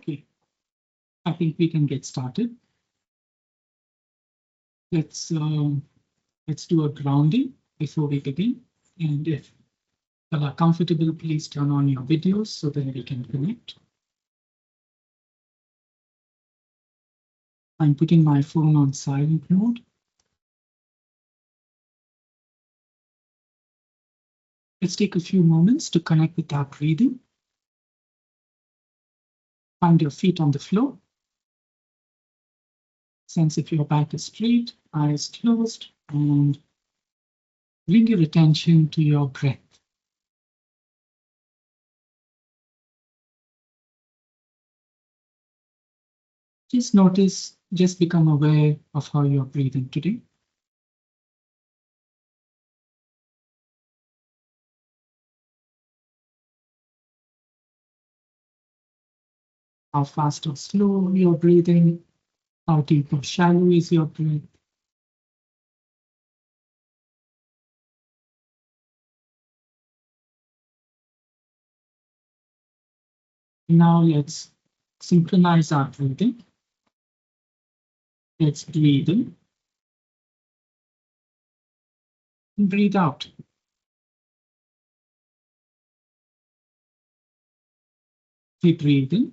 Okay, I think we can get started. Let's do a grounding before we begin. And if you are comfortable, please turn on your videos so that we can connect. I'm putting my phone on silent mode. Let's take a few moments to connect with our breathing. Find your feet on the floor. Sense if your back is straight, eyes closed, and bring your attention to your breath. Just notice, just become aware of how you're breathing today. How fast or slow you're breathing, how deep or shallow is your breath. Now let's synchronize our breathing. Let's breathe in and breathe out. We breathe in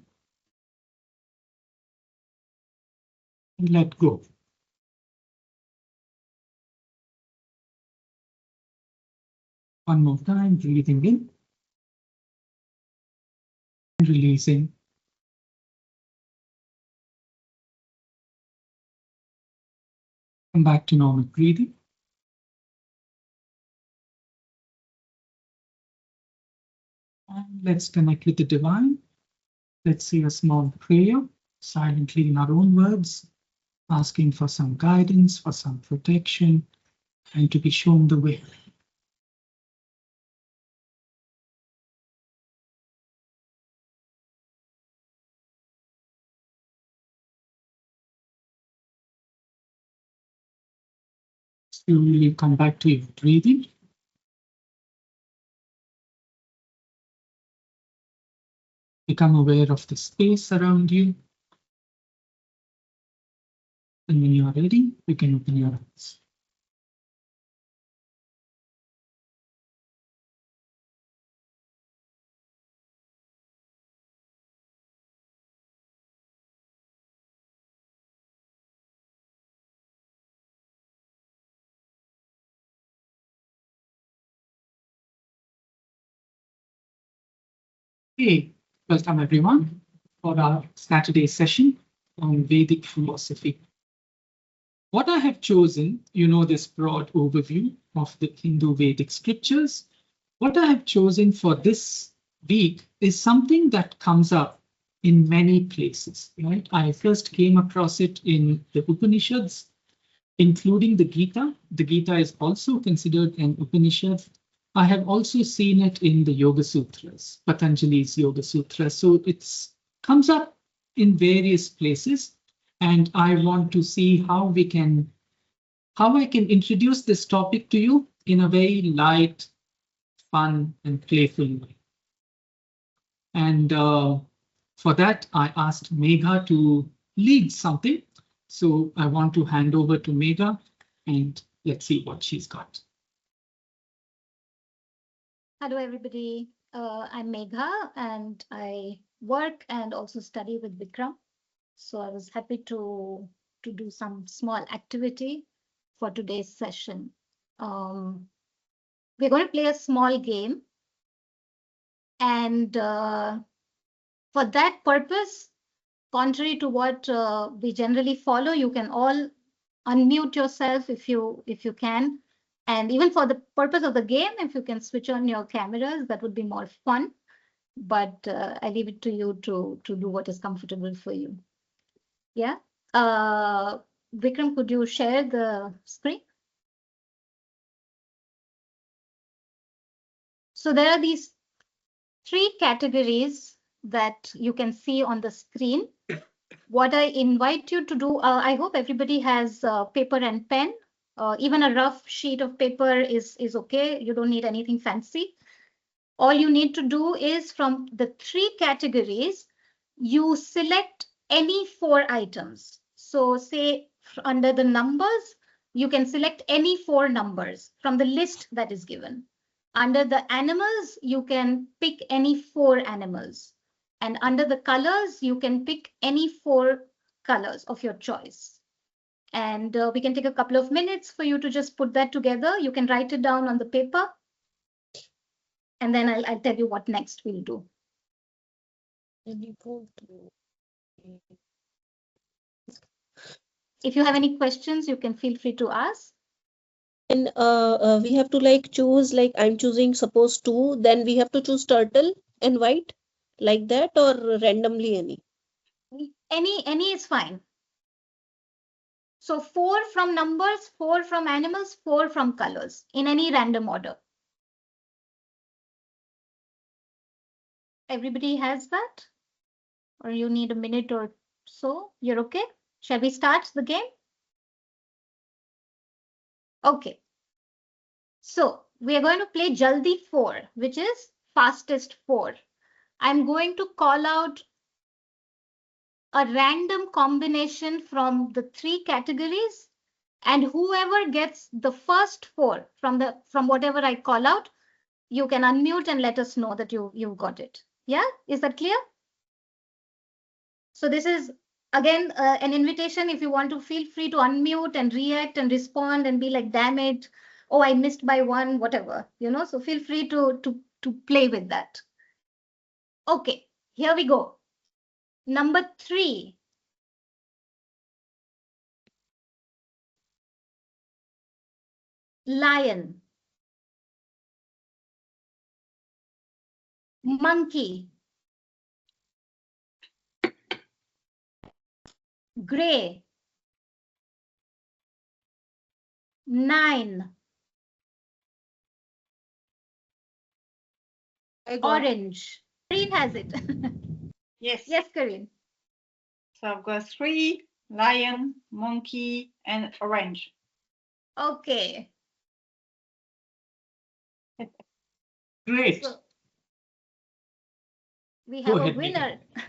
and let go. One more time, breathing in and releasing. Come back to normal breathing. And let's connect with the divine. Let's say a small prayer, silently in our own words, asking for some guidance, for some protection, and to be shown the way. Slowly come back to your breathing. Become aware of the space around you. And when you are ready, you can open your eyes. Hey, welcome everyone for our Saturday session on Vedic philosophy. What I have chosen, you know, this broad overview of the Hindu Vedic scriptures. What I have chosen for this week is something that comes up in many places, right? I first came across it in the Upanishads, including the Gita. The Gita is also considered an Upanishad. I have also seen it in the Yoga Sutras, Patanjali's Yoga Sutras. So it comes up in various places. And I want to see how I can introduce this topic to you in a very light, fun, and playful way. And for that, I asked Megha to lead something. So I want to hand over to Megha, and let's see what she's got. Hello, everybody. I'm Megha, and I work and also study with Vikram. So I was happy to do some small activity for today's session. We're going to play a small game. And for that purpose, contrary to what we generally follow, you can all unmute yourself if you can. And even for the purpose of the game, if you can switch on your cameras, that would be more fun. But I leave it to you to do what is comfortable for you. Yeah. Vikram, could you share the screen? So there are these 3 categories that you can see on the screen. What I invite you to do, I hope everybody has paper and pen. Even a rough sheet of paper is okay. You don't need anything fancy. All you need to do is from the 3 categories, you select any 4 items. So say under the numbers, you can select any 4 numbers from the list that is given. Under the animals, you can pick any 4 animals. And under the colors, you can pick any 4 colors of your choice. And we can take a couple of minutes for you to just put that together. You can write it down on the paper. And then I'll tell you what next we'll do. If you have any questions, you can feel free to ask. And we have to like choose, like I'm choosing suppose 2, then we have to choose turtle and white like that, or randomly any? Any is fine. So 4 from numbers, 4 from animals, 4 from colors in any random order. Everybody has that? Or you need a minute or so? You're okay? Shall we start the game? Okay. So we are going to play Jaldi 4, which is fastest 4. I'm going to call out a random combination from the 3 categories, and whoever gets the first 4 from whatever I call out, you can unmute and let us know that you got it. Yeah, is that clear? So this is again an invitation. If you want to, feel free to unmute and react and respond and be like, damn it, oh, I missed by 1, whatever, so feel free to play with that. Okay, here we go. Number 3. Lion. Monkey. Gray. 9. Orange. Karine has it. Yes. Yes, Karine. So I've got 3, lion, monkey, and orange. Okay. Great. So we Go have a ahead, winner. Megha.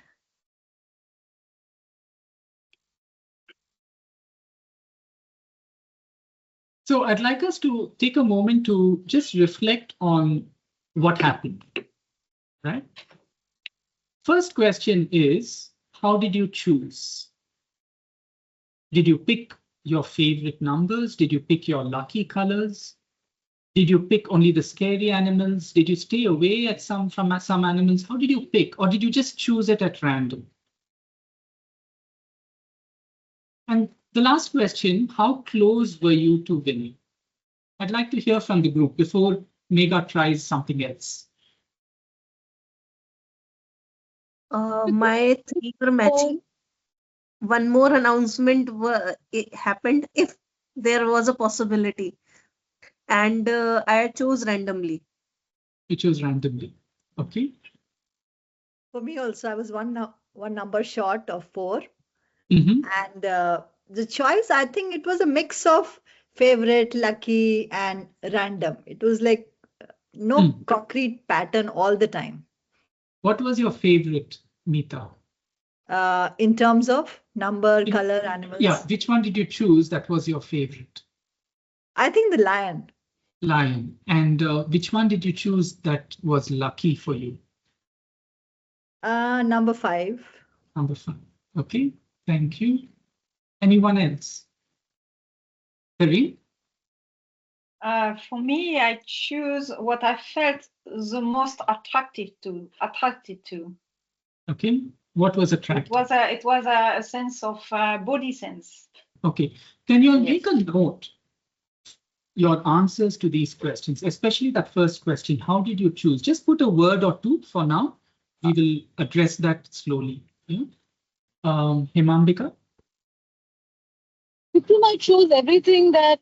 So I'd like us to take a moment to just reflect on what happened, right? First question is, how did you choose? Did you pick your favorite numbers? Did you pick your lucky colors? Did you pick only the scary animals? Did you stay away from some animals? How did you pick? Or did you just choose it at random? And the last question, how close were you to winning? I'd like to hear from the group before Megha tries something else. My 3 were matching. One more announcement it happened if there was a possibility, and I chose randomly. You chose randomly. Okay. For me also, I was one number short of 4. Mm-hmm. And the choice, I think it was a mix of favorite, lucky, and random. It was like no concrete pattern all the time. What was your favorite, Meeta? In terms of number, color, animals. Yeah, which one did you choose that was your favorite? I think the lion. Lion. And which one did you choose that was lucky for you? Number 5. Number 5. Okay, thank you. Anyone else? Karine? For me, I choose what I felt the most attracted to. Okay, what was attractive? It was a sense of body sense. Okay, can you make a note your answers to these questions, especially that first question, how did you choose? Just put a word or 2 for now. We will address that slowly. Yeah? Himambika? Pretty much chose everything that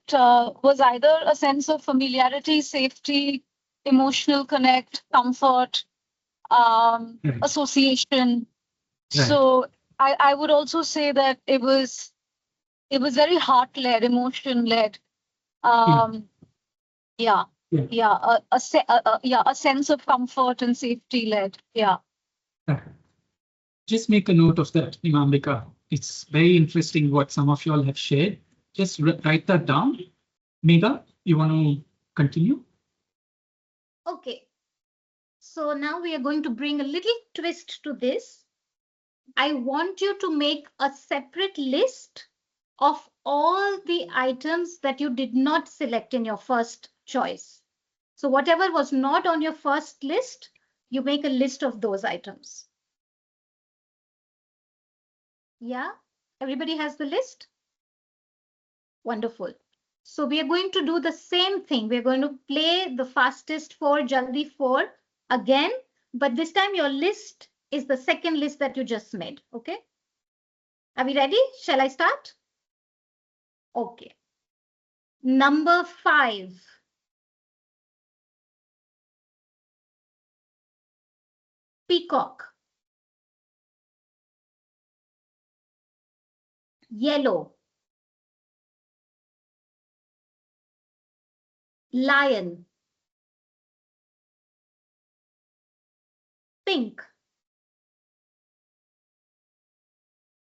was either a sense of familiarity, safety, emotional connect, comfort, association. Right. So I would also say that it was very heart-led, emotion-led. A sense of comfort and safety-led. Yeah. just make a note of that, Imambika. It's very interesting what some of you all have shared. Just write that down. Megha, you want to continue? Okay. So now we are going to bring a little twist to this. I want you to make a separate list of all the items that you did not select in your first choice. So whatever was not on your first list, you make a list of those items. Yeah, everybody has the list? Wonderful. So we are going to do the same thing. We're going to play the fastest 4, Jaldi 4 again, but this time your list is the second list that you just made. Okay. Are we ready? Shall I start? Okay. Number 5. Peacock. Yellow. Lion. Pink.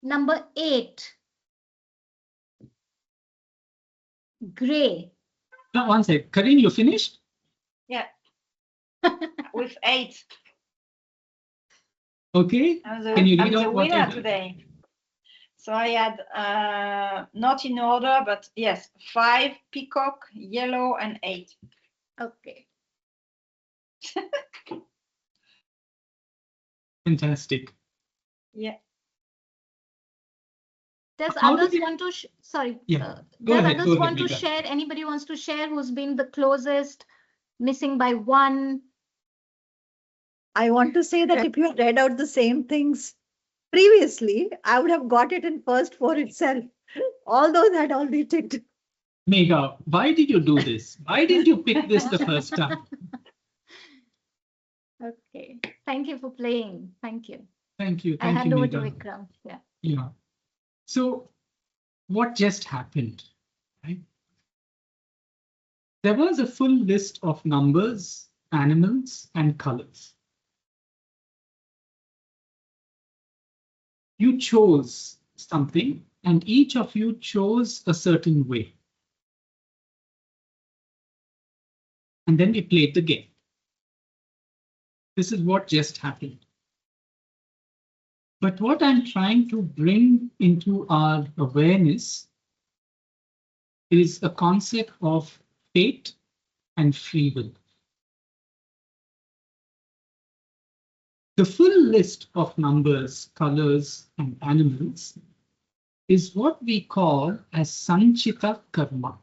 Number 8. Gray. No, one sec. Karin, you finished? Yeah. With 8. Okay. I'm Can you read the out what winner you did? today. So I had not in order, but yes, 5 peacock, yellow, and 8. Okay. Fantastic. Yeah. Does How did others you- want to, sorry, Yeah. does ahead, others go want ahead, to Megha. share, anybody wants to share who's been the closest, missing by 1? I want to say that if you had read out the same things previously, I would have got it in first 4 itself. All those had already ticked. Megha, why did you do this? Why didn't you pick this the first time? Okay, thank you for playing. Thank you. Thank you. I Thank you, hand over to Megha. Vikram. Yeah. Yeah. So what just happened, right? There was a full list of numbers, animals, and colors. You chose something, and each of you chose a certain way. And then we played the game. This is what just happened. But what I'm trying to bring into our awareness is a concept of fate and free will. The full list of numbers, colors, and animals is what we call as Sanchita Karma.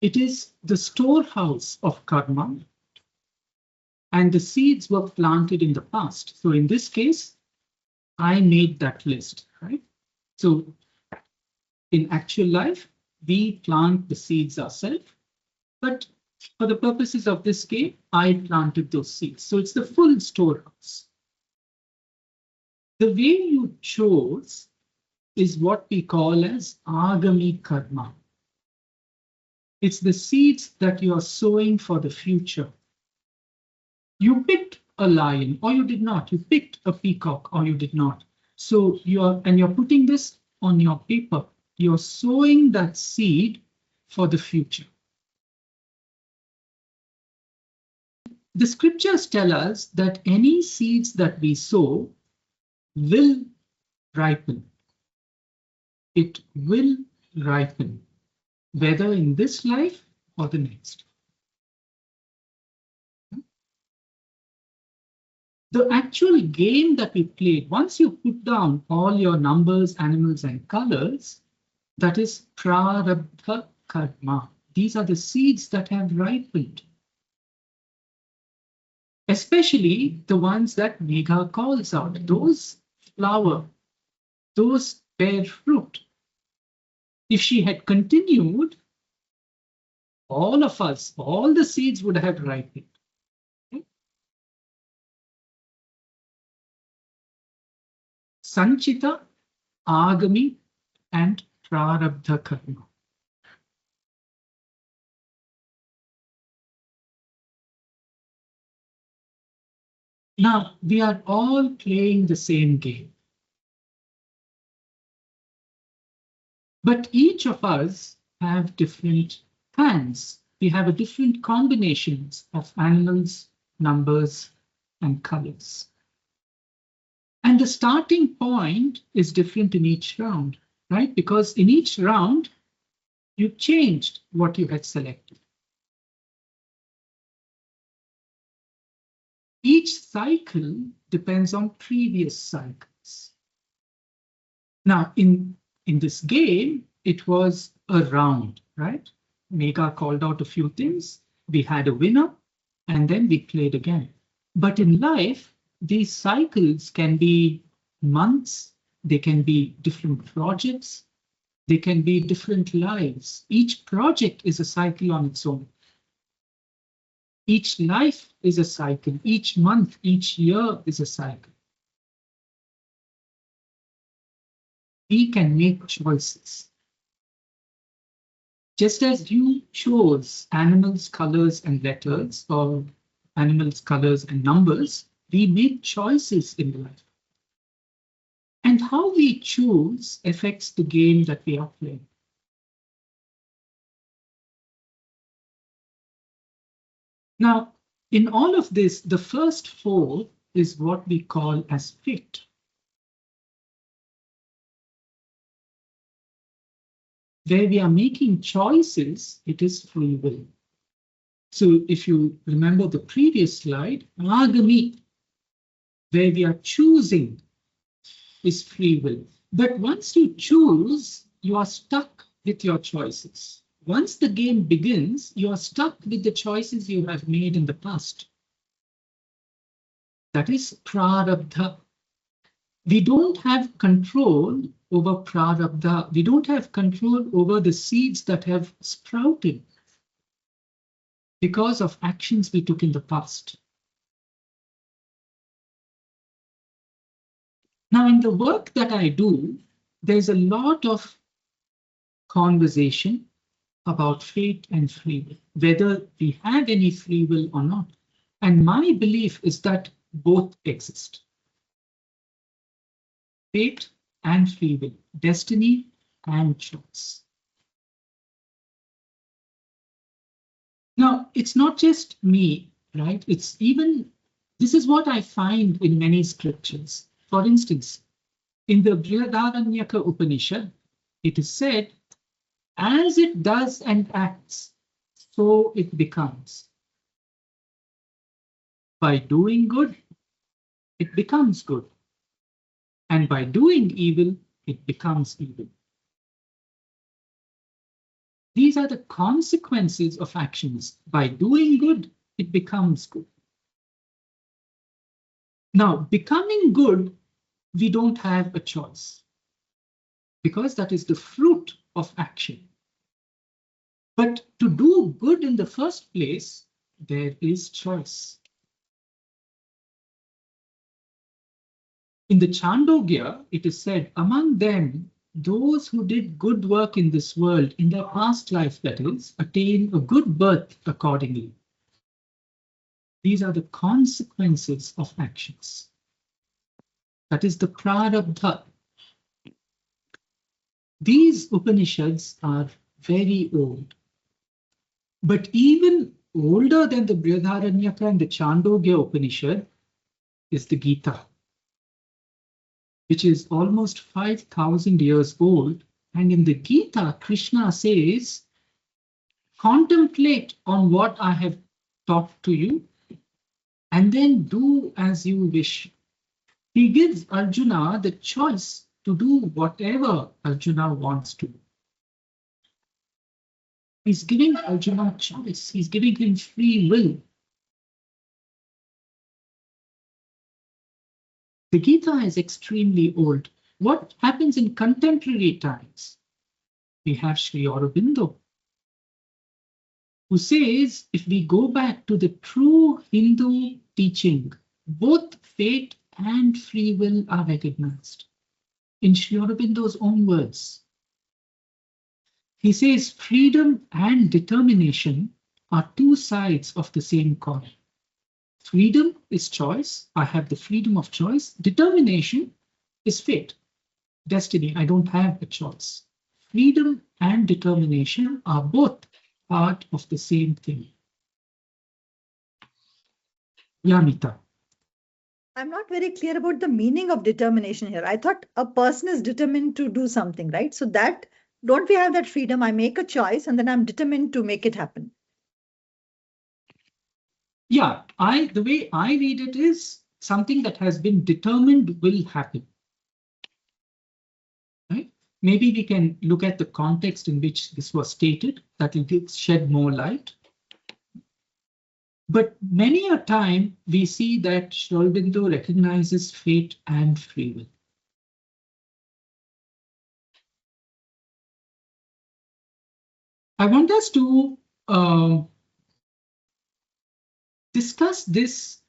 It is the storehouse of karma, and the seeds were planted in the past. So in this case, I made that list, right? So in actual life, we plant the seeds ourselves, but for the purposes of this game, I planted those seeds. So it's the full storehouse. The way you chose is what we call as agami karma. It's the seeds that you are sowing for the future. You picked a lion or you did not. You picked a peacock or you did not. So you're putting this on your paper. You're sowing that seed for the future. The scriptures tell us that any seeds that we sow will ripen. It will ripen, whether in this life or the next. The actual game that we played, once you put down all your numbers, animals, and colors, that is prarabdha karma. These are the seeds that have ripened. Especially the ones that Megha calls out. Those flower, those bear fruit. If she had continued, all of us, all the seeds would have ripened. Sanchita, Agami, and Prarabdha Karma. Now, we are all playing the same game. But each of us have different hands. We have a different combinations of animals, numbers, and colors. And the starting point is different in each round, right? Because in each round, you changed what you had selected. Each cycle depends on previous cycles. Now, in this game, it was a round, right? Megha called out a few things. We had a winner, and then we played again. But in life, these cycles can be months, they can be different projects, they can be different lives. Each project is a cycle on its own. Each life is a cycle. Each month, each year is a cycle. We can make choices. Just as you chose animals, colors, and letters, or animals, colors, and numbers, we make choices in life. And how we choose affects the game that we are playing. Now, in all of this, the first four is what we call as fate. Where we are making choices, it is free will. So if you remember the previous slide, agami, where we are choosing, is free will. But once you choose, you are stuck with your choices. Once the game begins, you are stuck with the choices you have made in the past. That is prarabdha. We don't have control over prarabdha. We don't have control over the seeds that have sprouted because of actions we took in the past. Now, in the work that I do, there's a lot of conversation about fate and free will, whether we have any free will or not. And my belief is that both exist. Fate and free will, destiny and choice. Now, it's not just me, right? It's even, this is what I find in many scriptures. For instance, in the Brihadaranyaka Upanishad, it is said, as it does and acts, so it becomes. By doing good, it becomes good. And by doing evil, it becomes evil. These are the consequences of actions. By doing good, it becomes good. Now, becoming good, we don't have a choice, because that is the fruit of action. But to do good in the first place, there is choice. In the Chandogya, it is said, among them, those who did good work in this world, in their past life, that is, attain a good birth accordingly. These are the consequences of actions. That is the prarabdha. These Upanishads are very old. But even older than the Brihadaranyaka and the Chandogya Upanishad is the Gita, which is almost 5,000 years old. And in the Gita, Krishna says, contemplate on what I have taught to you, and then do as you wish. He gives Arjuna the choice to do whatever Arjuna wants to. He's giving Arjuna choice. He's giving him free will. The Gita is extremely old. What happens in contemporary times? We have Sri Aurobindo, who says if we go back to the true Hindu teaching, both fate and free will are recognized. In Sri Aurobindo's own words, he says freedom and determination are two sides of the same coin. Freedom is choice. I have the freedom of choice. Determination is fate, destiny. I don't have a choice. Freedom and determination are both part of the same thing. Yamita. I'm not very clear about the meaning of determination here. I thought a person is determined to do something, right? So that, don't we have that freedom? I make a choice and then I'm determined to make it happen. Yeah, the way I read it is something that has been determined will happen. Right? Maybe we can look at the context in which this was stated. That will shed more light. But many a time we see that Sri Aurobindo recognizes fate and free will. I want us to discuss this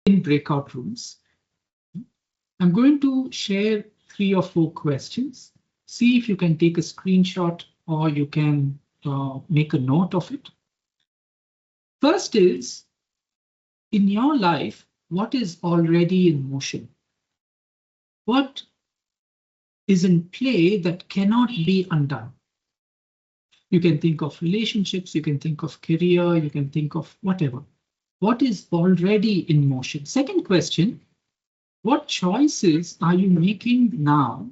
in breakout rooms. I'm going to share 3 or 4 questions. See if you can take a screenshot or you can make a note of it. First is, in your life, what is already in motion? What is in play that cannot be undone? You can think of relationships, you can think of career, you can think of whatever. What is already in motion? Second question, what choices are you making now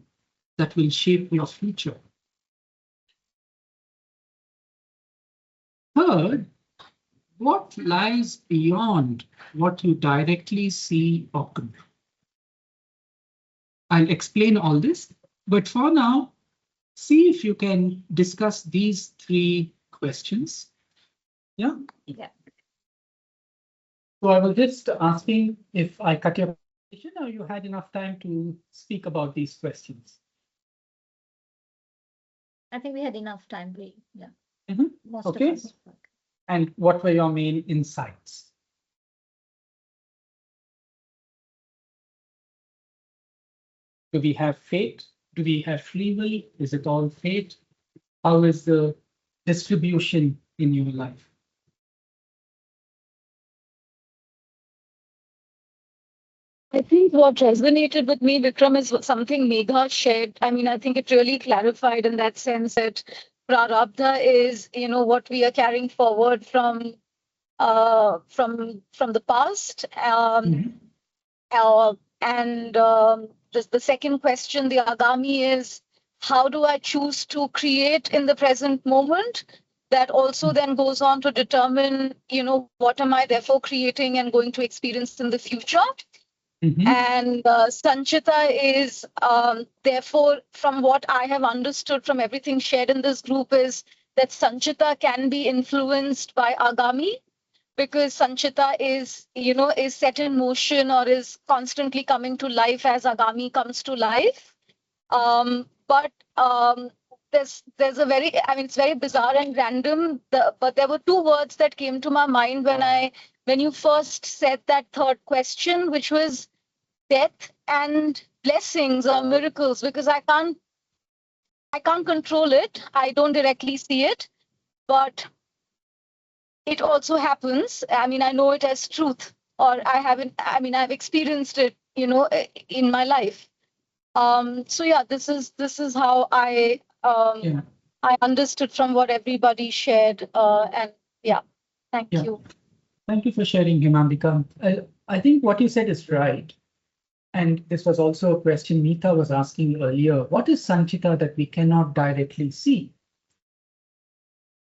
that will shape your future? Third, what lies beyond what you directly see or control? I'll explain all this, but for now, see if you can discuss these 3 questions. Yeah? Yeah. So I was just asking if I cut your presentation or you had enough time to speak about these questions. I think we had enough time. Yeah. Most Okay. of us. And what were your main insights? Do we have fate? Do we have free will? Is it all fate? How is the distribution in your life? I think what resonated with me, Vikram, is something Megha shared. I mean, I think it really clarified in that sense that prarabdha is, what we are carrying forward from the past. And just the second question, the agami, is how do I choose to create in the present moment? That also then goes on to determine, what am I therefore creating and going to experience in the future? And Sanchita is, therefore, from what I have understood from everything shared in this group, is that Sanchita can be influenced by agami, because Sanchita is set in motion or is constantly coming to life as agami comes to life. But there's a very, it's very bizarre and random. But there were 2 words that came to my mind when you first said that third question, which was death and blessings or miracles, because I can't control it. I don't directly see it, but it also happens. I mean, I know it as truth, or I've experienced it, in my life. So yeah, this is how I understood from what everybody shared. And yeah, thank you. Thank you for sharing, Himambika. I think what you said is right. And this was also a question Meeta was asking earlier. What is Sanchita that we cannot directly see?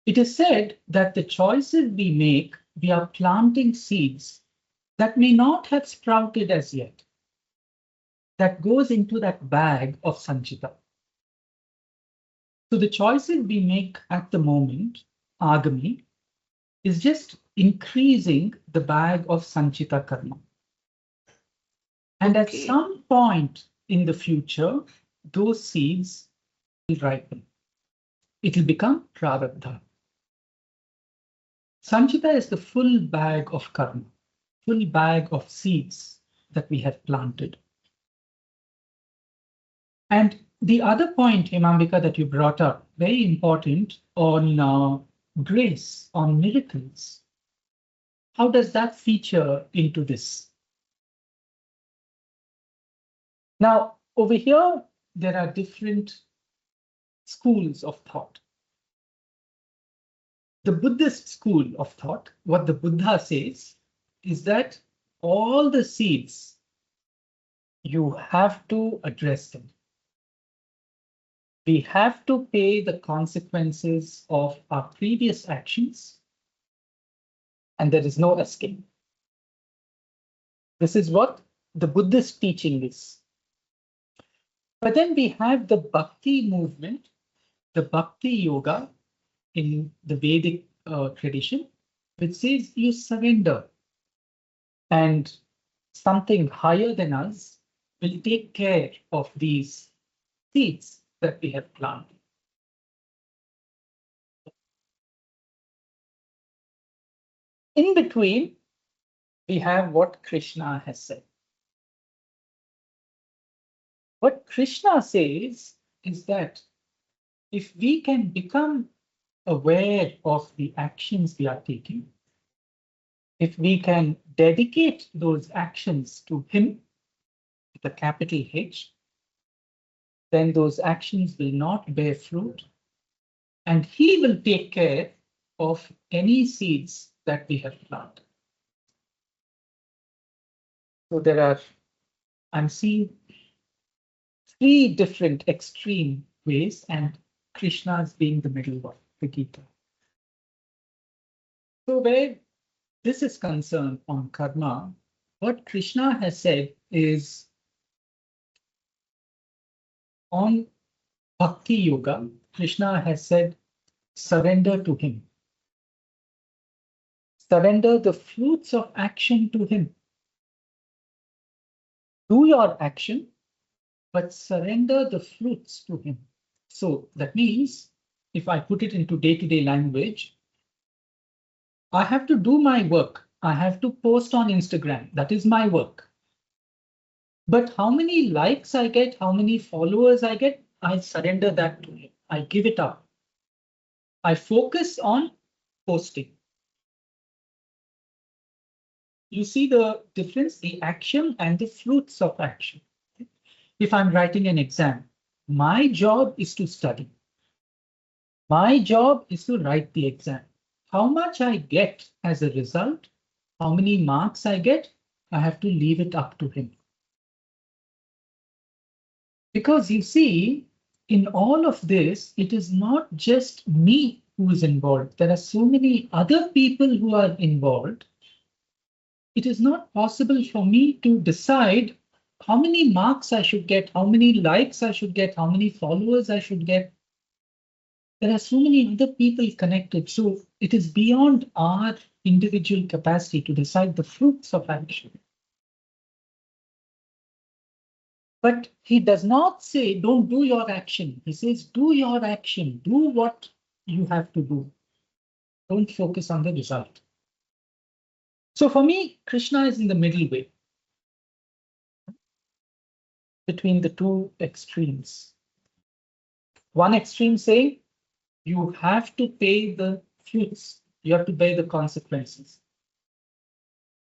It is said that the choices we make, we are planting seeds that may not have sprouted as yet. That goes into that bag of Sanchita. So the choices we make at the moment, agami, is just increasing the bag of Sanchita karma. And at some point in the future, those seeds will ripen. It will become prarabdha. Sanchita is the full bag of karma, full bag of seeds that we have planted. And the other point, Himambika, that you brought up, very important, on grace, on miracles. how does that feature into this? Now, over here, there are different schools of thought. The Buddhist school of thought, what the Buddha says is that all the seeds, you have to address them. We have to pay the consequences of our previous actions, and there is no escape. This is what the Buddhist teaching is. But then we have the Bhakti movement, the Bhakti yoga in the Vedic tradition, which says you surrender and something higher than us will take care of these seeds that we have planted. In between, we have what Krishna has said. What Krishna says is that if we can become aware of the actions we are taking, if we can dedicate those actions to Him, with a capital H, then those actions will not bear fruit, and He will take care of any seeds that we have planted. So there are, I'm seeing three different extreme ways, and Krishna's being the middle one, the Gita. So where this is concerned on karma, what Krishna has said is on Bhakti Yoga, Krishna has said, surrender to Him. Surrender the fruits of action to Him. Do your action, but surrender the fruits to Him. So that means, if I put it into day-to-day language, I have to do my work. I have to post on Instagram. That is my work. But how many likes I get, how many followers I get, I surrender that to Him. I give it up. I focus on posting. You see the difference, the action and the fruits of action. If I'm writing an exam, my job is to study. My job is to write the exam. How much I get as a result, how many marks I get, I have to leave it up to Him. Because you see, in all of this, it is not just me who is involved. There are so many other people who are involved. It is not possible for me to decide how many marks I should get, how many likes I should get, how many followers I should get. There are so many other people connected. So it is beyond our individual capacity to decide the fruits of action. But He does not say, don't do your action. He says, do your action. Do what you have to do. Don't focus on the result. So for me, Krishna is in the middle way between the two extremes. One extreme saying, you have to pay the fruits. You have to pay the consequences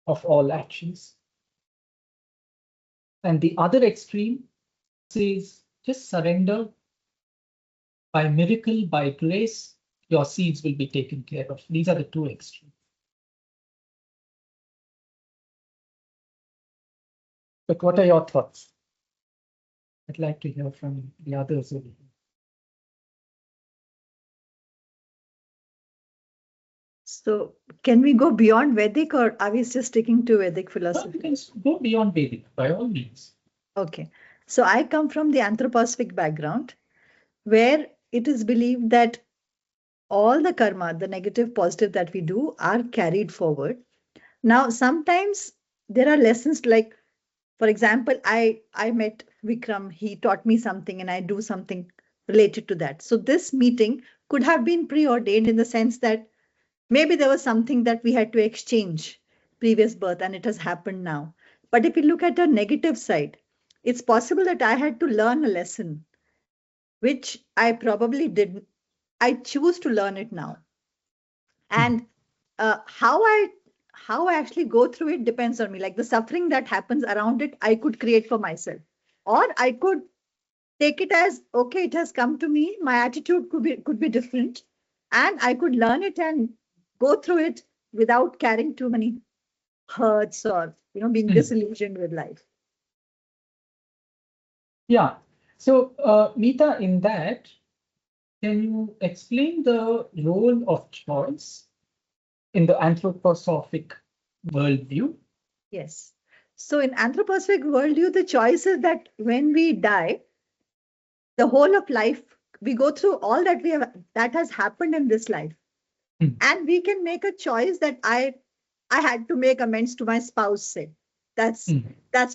of all actions. And the other extreme says, just surrender. By miracle, by grace, your seeds will be taken care of. These are the two extremes. But what are your thoughts? I'd like to hear from the others over here. So can we go beyond Vedic, or are we just sticking to Vedic Well, philosophy? we can go beyond Vedic, by all means. Okay. So I come from the anthroposophic background, where it is believed that all the karma, the negative, positive that we do, are carried forward. Now, sometimes there are lessons like, for example, I met Vikram, he taught me something and I do something related to that. So this meeting could have been preordained in the sense that maybe there was something that we had to exchange previous birth and it has happened now. But if you look at the negative side, it's possible that I had to learn a lesson, which I probably didn't. I choose to learn it now. And how how I actually go through it depends on me. Like the suffering that happens around it, I could create for myself. Or I could take it as, okay, it has come to me. My attitude could be different. And I could learn it and go through it without carrying too many hurts or, being disillusioned with life. Yeah. So, Meeta, in that, can you explain the role of choice in the anthroposophic worldview? Yes. So in anthroposophic worldview, the choice is that when we die, the whole of life, we go through all that has happened in this life. And we can make a choice that I had to make amends to my spouse, say. That's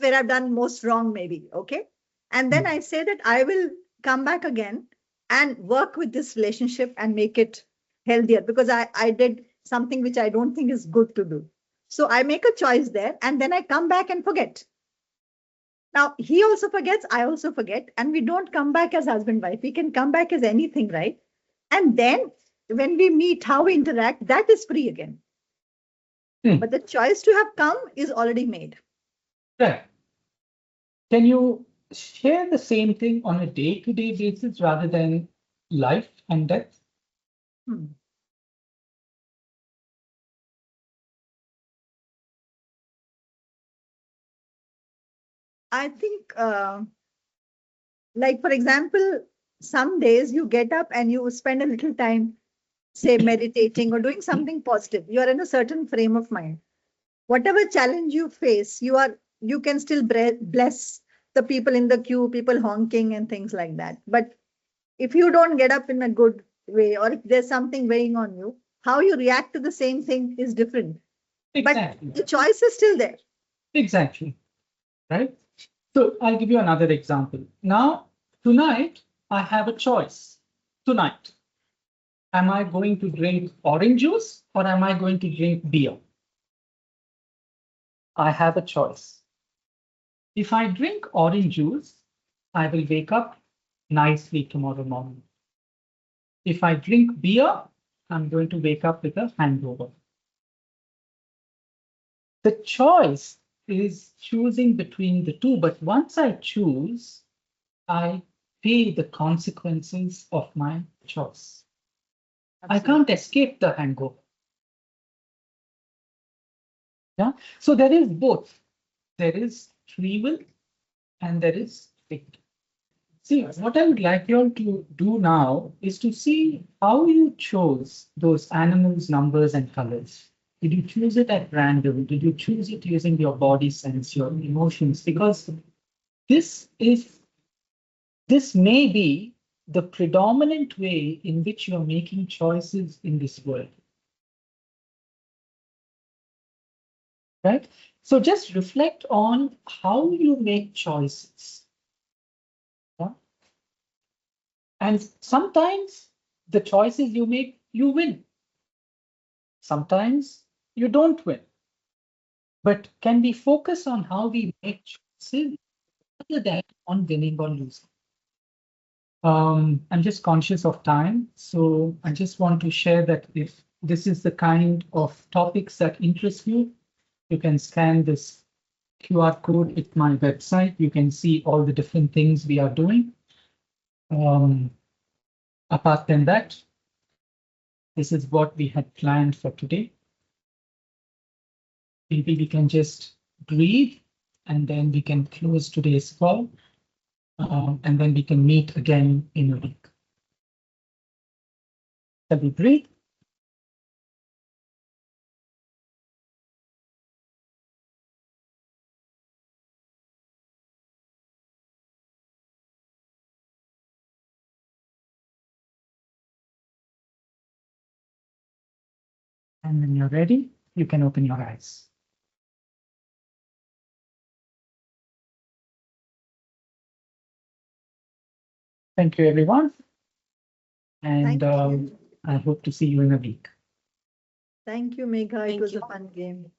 where I've done most wrong, maybe. Okay. And then I say that I will come back again and work with this relationship and make it healthier because I did something which I don't think is good to do. So I make a choice there and then I come back and forget. Now, he also forgets, I also forget, and we don't come back as husband wife. We can come back as anything, right? And then when we meet, how we interact, that is free again. But the choice to have come is already made. Right. Can you share the same thing on a day-to-day basis rather than life and death? I think, like, for example, some days you get up and you spend a little time, say, meditating or doing something positive. You are in a certain frame of mind. Whatever challenge you face, you can still bless the people in the queue, people honking and things like that. But if you don't get up in a good way, or if there's something weighing on you, how you react to the same thing is different. Exactly. But the choice is still there. Exactly. Right. So I'll give you another example. Now, tonight, I have a choice. Tonight, am I going to drink orange juice or am I going to drink beer? I have a choice. If I drink orange juice, I will wake up nicely tomorrow morning. If I drink beer, I'm going to wake up with a hangover. The choice is choosing between the two, but once I choose, I pay the consequences of my choice. I can't escape the hangover. Yeah. So there is both. There is free will and there is fate. See, what I would like you all to do now is to see how you chose those animals, numbers, and colors. Did you choose it at random? Did you choose it using your body sense, your emotions? Because this may be the predominant way in which you're making choices in this world. Right? So just reflect on how you make choices. Yeah? And sometimes the choices you make, you win. Sometimes you don't win. But can we focus on how we make choices rather than on winning or losing? I'm just conscious of time, so I just want to share that if this is the kind of topics that interest you, you can scan this QR code at my website. You can see all the different things we are doing. Apart from that, this is what we had planned for today. Maybe we can just breathe and then we can close today's call. And then we can meet again in a week. Shall we breathe? And when you're ready, you can open your eyes. Thank you, everyone. And Thank you. I hope to see you in a week. Thank you, Megha. It Thank was you. a fun game.